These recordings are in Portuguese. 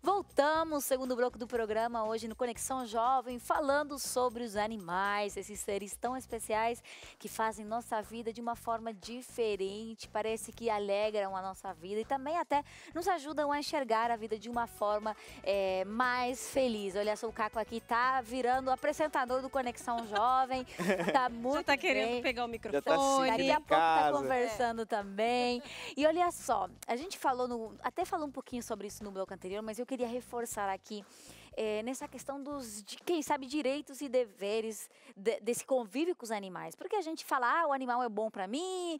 Voltamos, segundo bloco do programa, hoje no Conexão Jovem, falando sobre os animais, esses seres tão especiais que fazem nossa vida de uma forma diferente, parece que alegram a nossa vida e também até nos ajudam a enxergar a vida de uma forma mais feliz. Olha só, o Caco aqui tá virando o apresentador do Conexão Jovem, tá muito Já tá querendo bem. pegar o Já tá se microfone. Daqui a em pouco tá casa. conversando também. E olha só, a gente falou, até falou um pouquinho sobre isso no bloco anterior, mas eu queria reforçar aqui nessa questão quem sabe, direitos e deveres desse convívio com os animais. Porque a gente fala, o animal é bom para mim,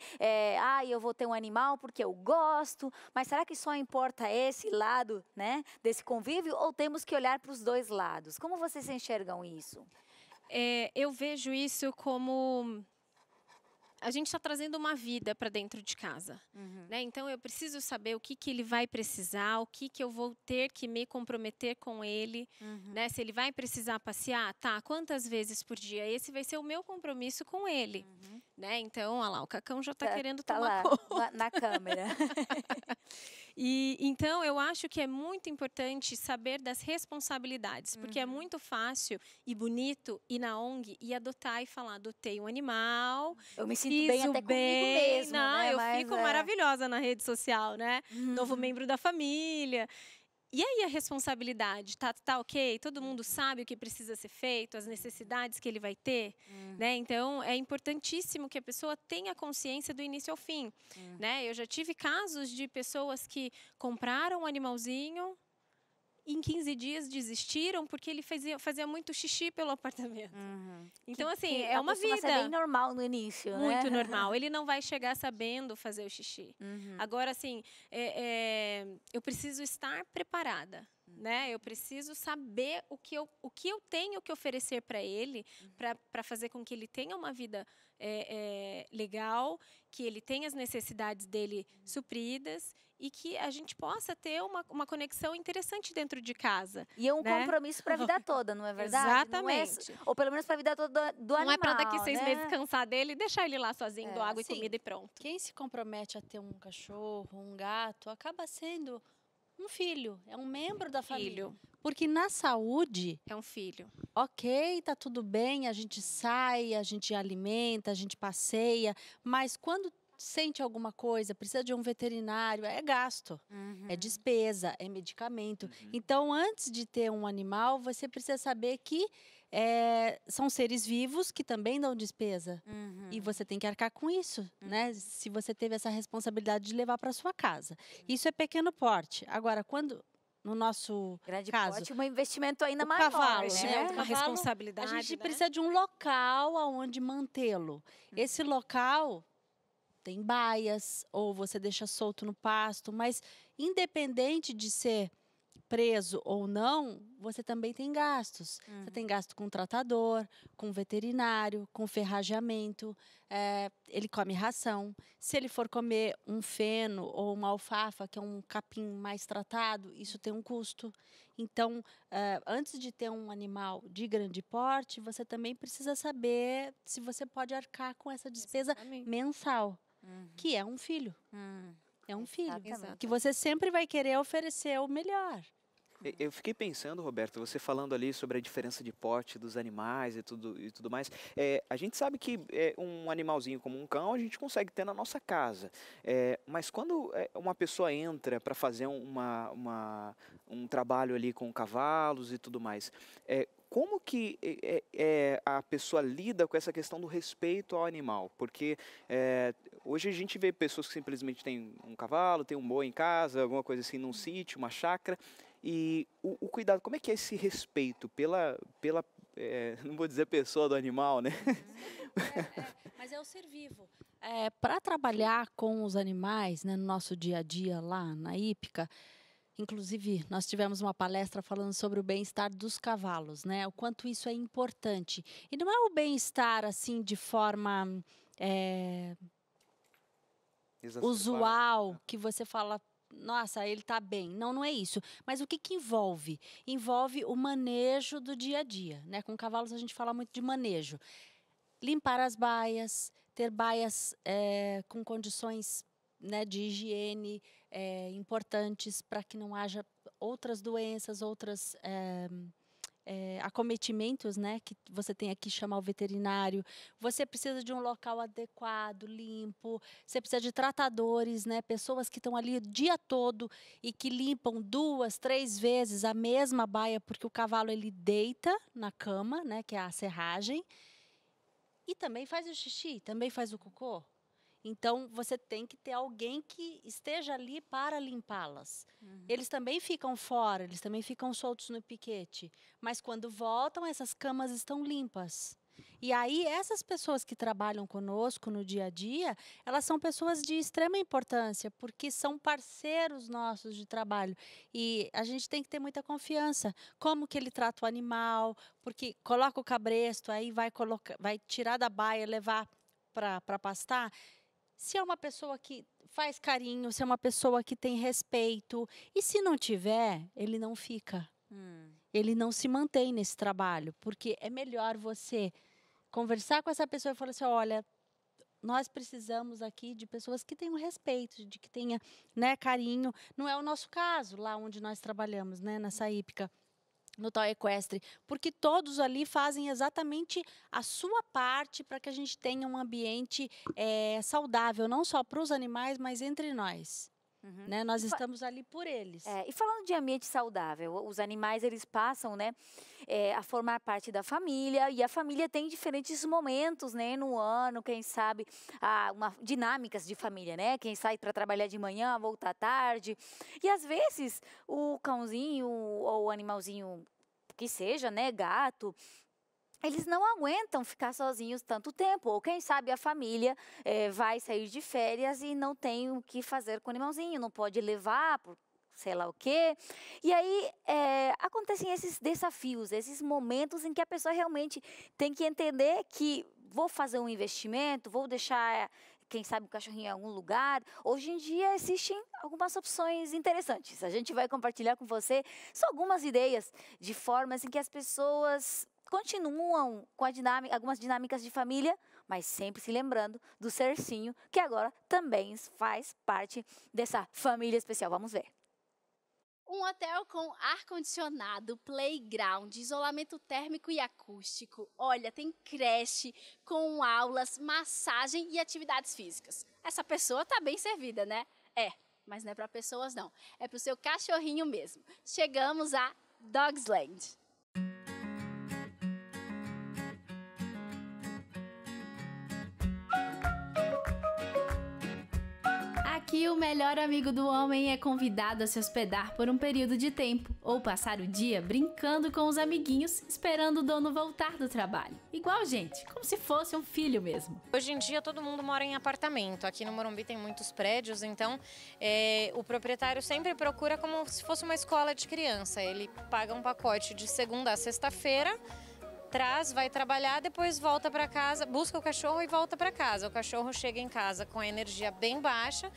eu vou ter um animal porque eu gosto, mas será que só importa esse lado, né, desse convívio ou temos que olhar para os dois lados? Como vocês enxergam isso? Eu vejo isso como a gente está trazendo uma vida para dentro de casa, né? Então eu preciso saber o que ele vai precisar, o que eu vou ter que me comprometer com ele, né? Se ele vai precisar passear, tá? Quantas vezes por dia? Esse vai ser o meu compromisso com ele, né? Então, olha lá, o Cacão já está querendo tomar conta. Na câmera. E então eu acho que é muito importante saber das responsabilidades, porque é muito fácil e bonito ir na ONG e adotar e falar, adotei um animal. Eu me sinto bem até comigo mesmo, não, né? eu fico maravilhosa na rede social, né? Novo membro da família. E aí a responsabilidade, tá ok? Todo mundo sabe o que precisa ser feito, as necessidades que ele vai ter, né? Então, é importantíssimo que a pessoa tenha consciência do início ao fim, né? Eu já tive casos de pessoas que compraram um animalzinho, em 15 dias desistiram porque ele fazia muito xixi pelo apartamento. Então, assim, é uma vida. Costuma ser bem normal no início, Muito né? normal. Ele não vai chegar sabendo fazer o xixi. Agora, assim, eu preciso estar preparada, né? Eu preciso saber o que eu tenho que oferecer para ele, para fazer com que ele tenha uma vida legal, que ele tenha as necessidades dele supridas e que a gente possa ter uma conexão interessante dentro de casa. E é um né? compromisso para a vida toda, não é verdade? Exatamente. Ou pelo menos para a vida toda do animal. Não é para daqui 6 né? meses cansar dele e deixar ele lá sozinho, do água e sim. comida e pronto. Quem se compromete a ter um cachorro, um gato, acaba sendo um filho, é um membro da família. Porque na saúde, É um filho. ok, tá tudo bem, a gente sai, a gente alimenta, a gente passeia, mas quando sente alguma coisa, precisa de um veterinário, é gasto, é despesa, é medicamento. Então, antes de ter um animal, você precisa saber que são seres vivos que também dão despesa. E você tem que arcar com isso, né? Se você teve essa responsabilidade de levar para sua casa. Isso é pequeno porte. Agora, quando no nosso Grande caso, porte, um investimento ainda o maior, cavalo, né? Uma responsabilidade, a gente né? precisa de um local aonde mantê-lo. Esse local tem baias, ou você deixa solto no pasto, mas independente de ser preso ou não, você também tem gastos. Você tem gasto com tratador, com veterinário, com ferrageamento, ele come ração. Se ele for comer um feno ou uma alfafa, que é um capim mais tratado, isso tem um custo. Então, antes de ter um animal de grande porte, você também precisa saber se você pode arcar com essa despesa mensal, que é um filho. É um filho. Exatamente. Que você sempre vai querer oferecer o melhor. Eu fiquei pensando, Roberto, você falando ali sobre a diferença de porte dos animais e tudo mais. A gente sabe que um animalzinho como um cão a gente consegue ter na nossa casa. Mas quando uma pessoa entra para fazer um trabalho ali com cavalos e tudo mais, como que a pessoa lida com essa questão do respeito ao animal? Porque hoje a gente vê pessoas que simplesmente têm um cavalo, tem um boi em casa, alguma coisa assim, num sítio, uma chácara. E o cuidado, como é que é esse respeito pela não vou dizer pessoa do animal, né? Mas é o ser vivo. Para trabalhar com os animais, né, no nosso dia a dia lá na hípica, inclusive nós tivemos uma palestra falando sobre o bem-estar dos cavalos, né? O quanto isso é importante. E não é o bem-estar assim de forma usual, que você fala, nossa, ele está bem. Não, não é isso. Mas o que envolve? Envolve o manejo do dia a dia, né? Com cavalos a gente fala muito de manejo. Limpar as baias, ter baias com condições, né, de higiene importantes para que não haja outras doenças, outras acometimentos, né, que você tem que chamar o veterinário. Você precisa de um local adequado, limpo. Você precisa de tratadores, né, pessoas que estão ali o dia todo e que limpam 2, 3 vezes a mesma baia, porque o cavalo ele deita na cama, né, que é a serragem, e também faz o xixi, também faz o cocô. Então, você tem que ter alguém que esteja ali para limpá-las. Eles também ficam fora, eles também ficam soltos no piquete. Mas quando voltam, essas camas estão limpas. E aí, essas pessoas que trabalham conosco no dia a dia, elas são pessoas de extrema importância, porque são parceiros nossos de trabalho. E a gente tem que ter muita confiança. Como que ele trata o animal, porque coloca o cabresto, aí vai tirar da baia, levar para pastar. Se é uma pessoa que faz carinho, se é uma pessoa que tem respeito. E se não tiver, ele não fica. Ele não se mantém nesse trabalho. Porque é melhor você conversar com essa pessoa e falar assim, olha, nós precisamos aqui de pessoas que tenham respeito, de que tenham, né, carinho. Não é o nosso caso, lá onde nós trabalhamos, né, nessa hípica, no tal equestre, porque todos ali fazem exatamente a sua parte para que a gente tenha um ambiente saudável, não só para os animais, mas entre nós. Né? Nós estamos ali por eles. E falando de ambiente saudável, os animais eles passam, né, a formar parte da família, e a família tem diferentes momentos, né, no ano, quem sabe, dinâmicas de família, né? Quem sai para trabalhar de manhã, volta à tarde. E às vezes o cãozinho ou o animalzinho que seja, né, gato, eles não aguentam ficar sozinhos tanto tempo. Ou quem sabe a família vai sair de férias e não tem o que fazer com o animalzinho, não pode levar por sei lá o quê. E aí acontecem esses desafios, esses momentos em que a pessoa realmente tem que entender que vou fazer um investimento, vou deixar, quem sabe, o cachorrinho em algum lugar. Hoje em dia existem algumas opções interessantes. A gente vai compartilhar com você só algumas ideias de formas em que as pessoas continuam com algumas dinâmicas de família, mas sempre se lembrando do Cercinho, que agora também faz parte dessa família especial. Vamos ver. Um hotel com ar-condicionado, playground, isolamento térmico e acústico. Olha, tem creche com aulas, massagem e atividades físicas. Essa pessoa tá bem servida, né? Mas não é para pessoas não. É para o seu cachorrinho mesmo. Chegamos a Dogsland. Aqui o melhor amigo do homem é convidado a se hospedar por um período de tempo, ou passar o dia brincando com os amiguinhos, esperando o dono voltar do trabalho. Igual gente, como se fosse um filho mesmo. Hoje em dia todo mundo mora em apartamento. Aqui no Morumbi tem muitos prédios, então o proprietário sempre procura como se fosse uma escola de criança. Ele paga um pacote de segunda a sexta-feira, vai trabalhar, depois volta para casa, busca o cachorro e volta para casa. O cachorro chega em casa com a energia bem baixa,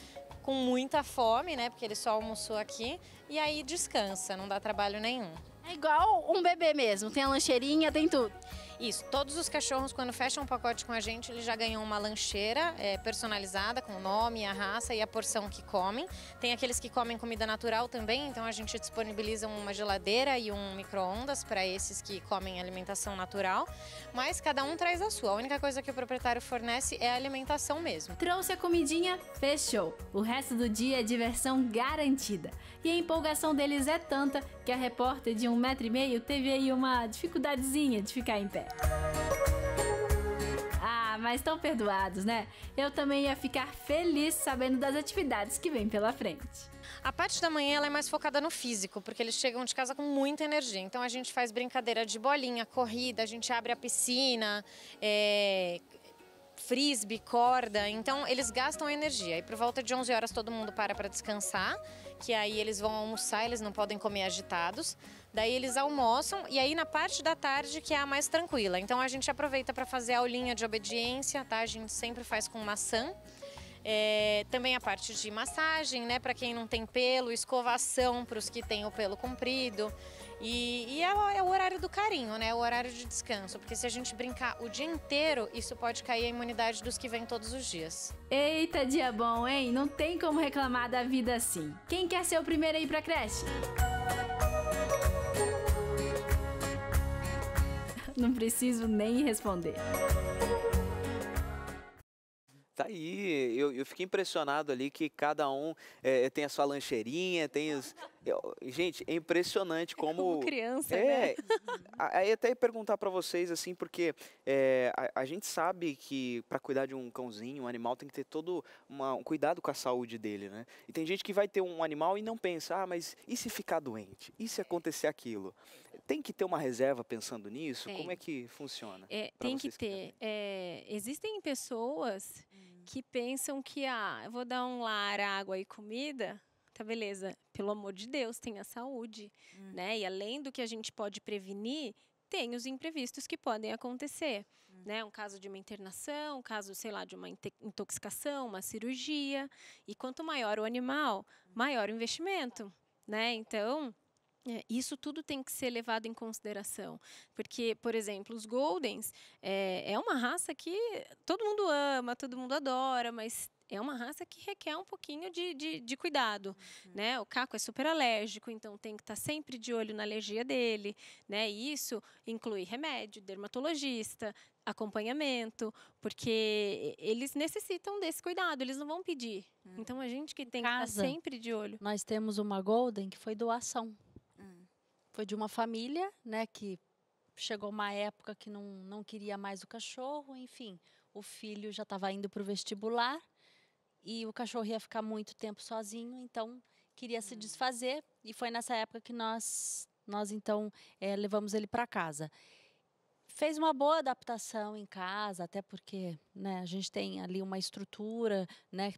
com muita fome, né, porque ele só almoçou aqui, e aí descansa, não dá trabalho nenhum. É igual um bebê mesmo, tem a lancheirinha, tem tudo. Isso, todos os cachorros, quando fecham um pacote com a gente, eles já ganham uma lancheira personalizada com o nome, a raça e a porção que comem. Tem aqueles que comem comida natural também, então a gente disponibiliza uma geladeira e um micro-ondas para esses que comem alimentação natural, mas cada um traz a sua. A única coisa que o proprietário fornece é a alimentação mesmo. Trouxe a comidinha, fechou. O resto do dia é diversão garantida. E a empolgação deles é tanta que a repórter de 1,5 m teve aí uma dificuldadezinha de ficar em pé. Mas estão perdoados, né? Eu também ia ficar feliz sabendo das atividades que vem pela frente. A parte da manhã ela é mais focada no físico, porque eles chegam de casa com muita energia. Então a gente faz brincadeira de bolinha, corrida, a gente abre a piscina, frisbee, corda. Então eles gastam energia. E por volta de 11 horas todo mundo para descansar, que aí eles vão almoçar, eles não podem comer agitados. Daí eles almoçam e aí na parte da tarde que é a mais tranquila. Então a gente aproveita para fazer a aulinha de obediência, tá? A gente sempre faz com maçã. Também a parte de massagem, né? Para quem não tem pelo, escovação para os que têm o pelo comprido. E é o horário do carinho, né? O horário de descanso. Porque se a gente brincar o dia inteiro, isso pode cair a imunidade dos que vêm todos os dias. Eita, dia bom, hein? Não tem como reclamar da vida assim. Quem quer ser o primeiro a ir pra creche? Não preciso nem responder. Tá aí, eu fiquei impressionado ali que cada um tem a sua lancheirinha, tem os... Gente, é impressionante como... Como criança, né? Aí até ia perguntar para vocês, assim, porque a gente sabe que para cuidar de um cãozinho, um animal, tem que ter todo um cuidado com a saúde dele, né? E tem gente que vai ter um animal e não pensa, mas e se ficar doente? E se acontecer aquilo? Tem que ter uma reserva pensando nisso? Tem. Como é que funciona? Tem que vocês que ter. Existem pessoas que pensam que, eu vou dar um lar, água e comida, tá beleza. Pelo amor de Deus, tenha saúde, né? E além do que a gente pode prevenir, tem os imprevistos que podem acontecer, né? Um caso de uma internação, um caso, sei lá, de uma intoxicação, uma cirurgia. E quanto maior o animal, maior o investimento, né? Então... isso tudo tem que ser levado em consideração. Porque, por exemplo, os Goldens é uma raça que todo mundo ama, todo mundo adora, mas é uma raça que requer um pouquinho de cuidado. Né? O Caco é super alérgico, então tem que estar sempre de olho na alergia dele. Né? E isso inclui remédio, dermatologista, acompanhamento, porque eles necessitam desse cuidado, eles não vão pedir. Então, a gente que tem que estar sempre de olho. Nós temos uma Golden que foi doação. Foi de uma família, né, que chegou uma época que não queria mais o cachorro, enfim. O filho já estava indo para o vestibular e o cachorro ia ficar muito tempo sozinho, então queria se desfazer. E foi nessa época que nós então, levamos ele para casa. Fez uma boa adaptação em casa, até porque, né, a gente tem ali uma estrutura, né,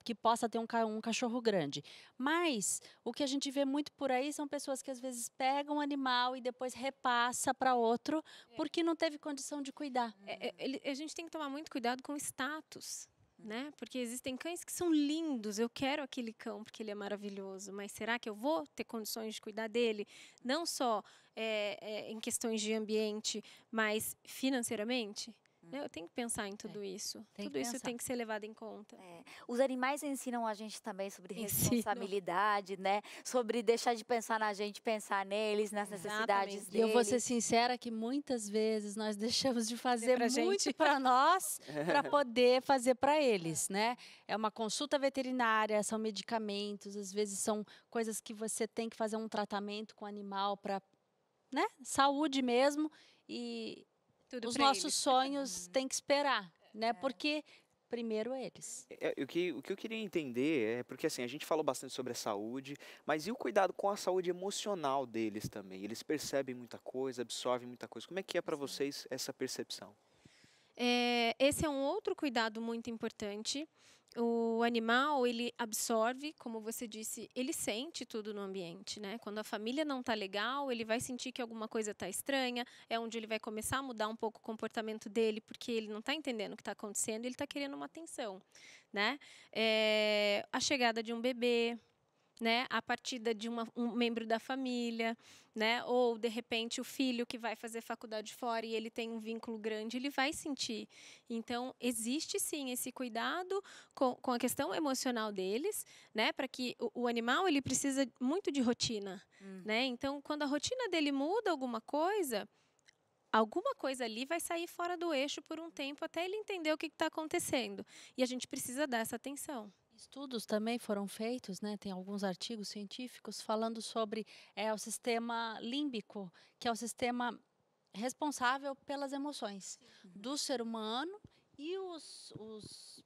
que possa ter um cachorro grande. Mas o que a gente vê muito por aí são pessoas que às vezes pegam um animal e depois repassa para outro porque não teve condição de cuidar. A gente tem que tomar muito cuidado com o status, né? Porque existem cães que são lindos, eu quero aquele cão porque ele é maravilhoso, mas será que eu vou ter condições de cuidar dele? Não só em questões de ambiente, mas financeiramente? Eu tenho que pensar em tudo isso. Tudo isso tem que ser levado em conta. Os animais ensinam a gente também sobre responsabilidade, né? Sobre deixar de pensar na gente, pensar neles, nas necessidades deles. E eu vou ser sincera que muitas vezes nós deixamos de fazer muito para nós, para poder fazer para eles, né? É uma consulta veterinária, são medicamentos, às vezes são coisas que você tem que fazer um tratamento com o animal para, né? Saúde mesmo. E os nossos sonhos têm que esperar, né? Porque primeiro eles. O que eu queria entender porque assim, a gente falou bastante sobre a saúde, mas e o cuidado com a saúde emocional deles também? Eles percebem muita coisa, absorvem muita coisa. Como é que é para vocês essa percepção? Esse é um outro cuidado muito importante. O animal, ele absorve, como você disse, ele sente tudo no ambiente, né? Quando a família não está legal, ele vai sentir que alguma coisa está estranha, é onde ele vai começar a mudar um pouco o comportamento dele, porque ele não está entendendo o que está acontecendo, ele está querendo uma atenção, né? A chegada de um bebê, né? A partida de um membro da família, né? Ou, de repente, o filho que vai fazer faculdade fora e ele tem um vínculo grande, ele vai sentir. Então, existe, sim, esse cuidado com a questão emocional deles, né? Para que o animal, ele precisa muito de rotina, né? Então, quando a rotina dele muda alguma coisa ali vai sair fora do eixo por um tempo até ele entender o que está acontecendo. E a gente precisa dar essa atenção. Estudos também foram feitos, né? Tem alguns artigos científicos falando sobre o sistema límbico, que é o sistema responsável pelas emoções do ser humano, e os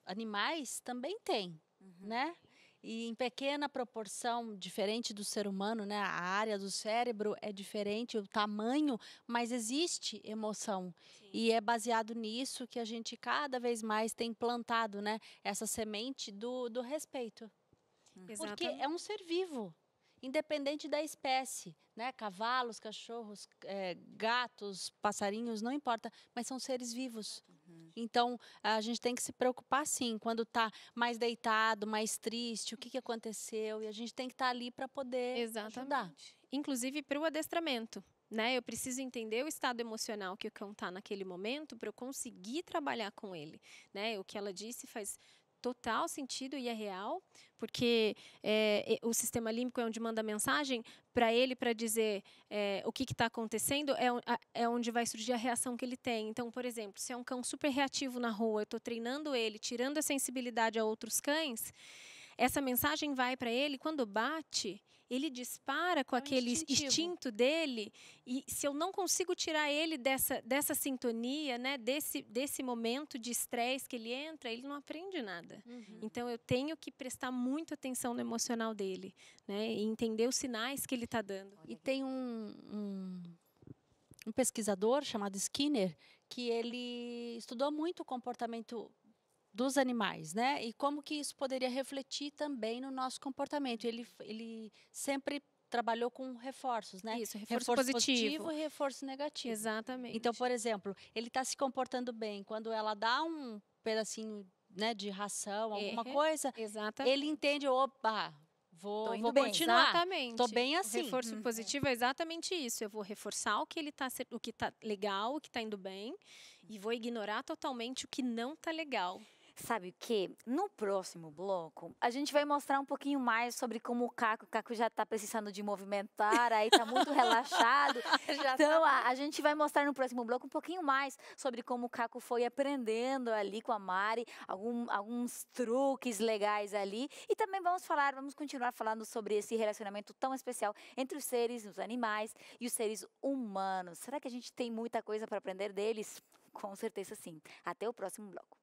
animais também têm, né? E em pequena proporção, diferente do ser humano, né? A área do cérebro é diferente, o tamanho, mas existe emoção. Sim. E é baseado nisso que a gente cada vez mais tem plantado, né? Essa semente do respeito. Porque é um ser vivo, independente da espécie, né? Cavalos, cachorros, gatos, passarinhos, não importa, mas são seres vivos. Então, a gente tem que se preocupar sim, quando está mais deitado, mais triste, o que aconteceu, e a gente tem que estar ali para poder ajudar. Exatamente. Inclusive para o adestramento, né? Eu preciso entender o estado emocional que o cão está naquele momento para eu conseguir trabalhar com ele, né? O que ela disse faz total sentido e é real, porque o sistema límbico é onde manda mensagem para ele para dizer o que está acontecendo, é onde vai surgir a reação que ele tem. Então, por exemplo, se é um cão super reativo na rua, eu estou treinando ele, tirando a sensibilidade a outros cães, essa mensagem vai para ele, quando bate, ele dispara com aquele instinto dele, e se eu não consigo tirar ele dessa sintonia, né, desse momento de estresse que ele entra, ele não aprende nada. Então, eu tenho que prestar muita atenção no emocional dele, né, e entender os sinais que ele está dando. E tem um pesquisador chamado Skinner, que ele estudou muito o comportamento dos animais, né? E como que isso poderia refletir também no nosso comportamento. Ele sempre trabalhou com reforços, né? Isso, reforço positivo e reforço negativo. Exatamente. Então, por exemplo, ele está se comportando bem. Quando ela dá um pedacinho, né, de ração, alguma coisa, exatamente. ele entende, opa, vou bem. continuar. Exatamente. Estou bem assim. O reforço positivo é exatamente isso. Eu vou reforçar o que está legal, o que está indo bem, e vou ignorar totalmente o que não está legal. Sabe o quê? No próximo bloco, a gente vai mostrar um pouquinho mais sobre como o Caco já está precisando de movimentar, aí está muito relaxado. Então, a gente vai mostrar no próximo bloco um pouquinho mais sobre como o Caco foi aprendendo ali com a Mari, alguns truques legais ali. E também vamos continuar falando sobre esse relacionamento tão especial entre os seres, os animais e os seres humanos. Será que a gente tem muita coisa para aprender deles? Com certeza sim. Até o próximo bloco.